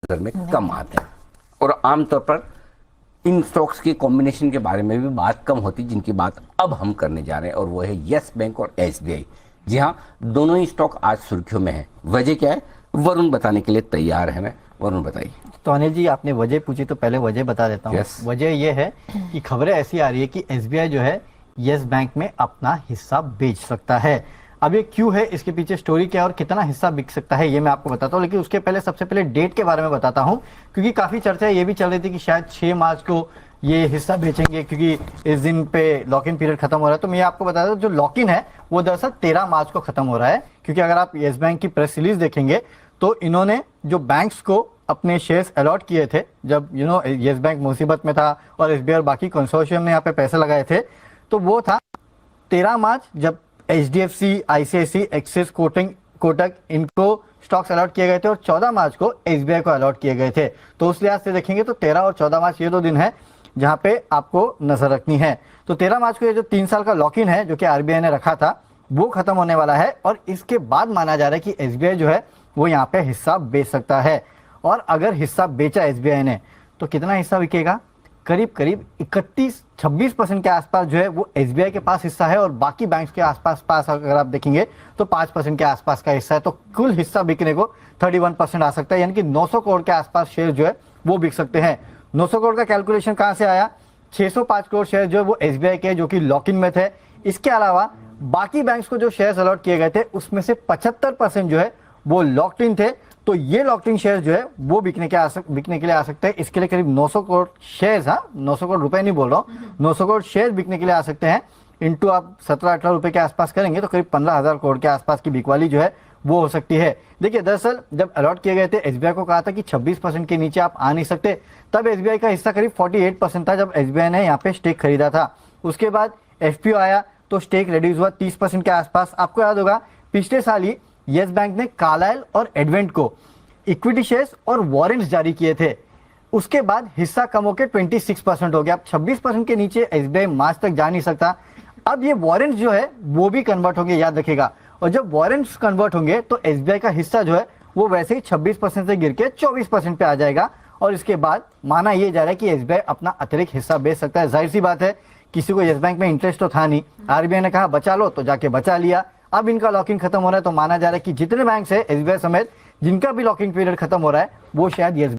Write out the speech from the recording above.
नजर में कम आते हैं और आमतौर पर इन स्टॉक्स के कॉम्बिनेशन के बारे में भी बात कम होती, जिनकी बात अब हम करने जा रहे हैं, और वो है यस बैंक और एसबीआई। जी हाँ, दोनों ही स्टॉक आज सुर्खियों में है। वजह क्या है, वरुण बताने के लिए तैयार है। मैं वरुण बताइए। तो अनिल जी, आपने वजह पूछी तो पहले वजह बता देता हूँ। Yes. वजह यह है कि खबरें ऐसी आ रही है कि एसबीआई जो है यस बैंक में अपना हिस्सा बेच सकता है। अब ये क्यों है, इसके पीछे स्टोरी क्या है और कितना हिस्सा बिक सकता है, ये मैं आपको बताता हूँ। लेकिन उसके पहले सबसे पहले डेट के बारे में बताता हूँ, क्योंकि काफी चर्चा ये भी चल रही थी कि शायद 6 मार्च को ये हिस्सा बेचेंगे, क्योंकि इस दिन पे लॉक इन पीरियड खत्म हो रहा है। तो मैं आपको बता दूं, जो लॉक इन है वो दरअसल 13 मार्च को खत्म हो रहा है। क्योंकि अगर आप यस बैंक की प्रेस रिलीज देखेंगे तो इन्होंने जो बैंक्स को अपने शेयर्स अलॉट किए थे, जब यस बैंक मुसीबत में था और एसबीआई और बाकी कंसोर्शियम ने यहाँ पे पैसे लगाए थे, तो वो था 13 मार्च, जब एचडीएफसी, आईसीआईसी, एक्सिस, कोटक इनको स्टॉक्स अलॉट किए गए थे, और 14 मार्च को एसबीआई को अलॉट किए गए थे। तो उस लिहाज से देखेंगे तो 13 और 14 मार्च ये 2 दिन है जहां पे आपको नजर रखनी है। तो 13 मार्च को ये जो 3 साल का लॉक इन है जो कि आरबीआई ने रखा था, वो खत्म होने वाला है, और इसके बाद माना जा रहा है कि एसबीआई जो है वो यहाँ पे हिस्सा बेच सकता है। और अगर हिस्सा बेचा एसबीआई ने तो कितना हिस्सा बिकेगा, करीब करीब 26% के आसपास जो है वो एसबीआई के पास हिस्सा है, और बाकी बैंक्स के आसपास अगर आप देखेंगे तो 5% के आसपास का हिस्सा है। तो कुल हिस्सा बिकने को 31% आ सकता है, यानी कि 900 करोड़ के आसपास शेयर जो है वो बिक सकते हैं। 900 करोड़ का कैलकुलेशन कहां से आया, 605 करोड़ शेयर जो है वो एसबीआई के जो कि लॉक इन में थे। इसके अलावा बाकी बैंक्स को जो शेयर्स अलॉट किए गए थे उसमें से 75% जो है वो लॉक्ड इन थे। तो ये लॉक्ड इन शेयर जो है वो बिकने के लिए आ सकते हैं। इसके लिए करीब 900 करोड़ शेयर्स, हाँ 900 करोड़ रुपए नहीं बोल रहा हूँ, 900 करोड़ शेयर बिकने के लिए आ सकते हैं। इनटू आप 17-18 रुपए के आसपास करेंगे तो करीब 15,000 करोड़ के आसपास की बिकवाली जो है वो हो सकती है। देखिए, दरअसल जब अलॉट किए गए थे एसबीआई को कहा था कि 26% के नीचे आप आ नहीं सकते, तब एसबीआई का हिस्सा करीब 48% था जब एसबीआई ने यहाँ पे स्टेक खरीदा था। उसके बाद एफपीओ आया तो स्टेक रिड्यूस हुआ 30% के आसपास। आपको याद होगा पिछले साल ही यस बैंक ने कार्लाइल और एडवेंट को इक्विटी शेयर्स और वारंट्स जारी किए थे। उसके बाद हिस्सा कम होकर 26% हो गया। अब 26% के नीचे एसबीआई मार्च तक जा नहीं सकता। अब ये वारंट्स जो है वो भी कन्वर्ट होंगे, याद रखिएगा। और जब वारंट्स कन्वर्ट होंगे तो एसबीआई का हिस्सा जो है वो वैसे ही 26% से गिर के 24% पे आ जाएगा। और इसके बाद माना यह जा रहा है कि एसबीआई अपना अतिरिक्त हिस्सा बेच सकता है। जाहिर सी बात है, किसी को यस बैंक में इंटरेस्ट तो था नहीं, आरबीआई ने कहा बचा लो तो जाके बचा लिया। अब इनका लॉकिंग खत्म हो रहा है तो माना जा रहा है कि जितने बैंक है एसबीआई समेत जिनका भी लॉकिंग पीरियड खत्म हो रहा है वो शायद यस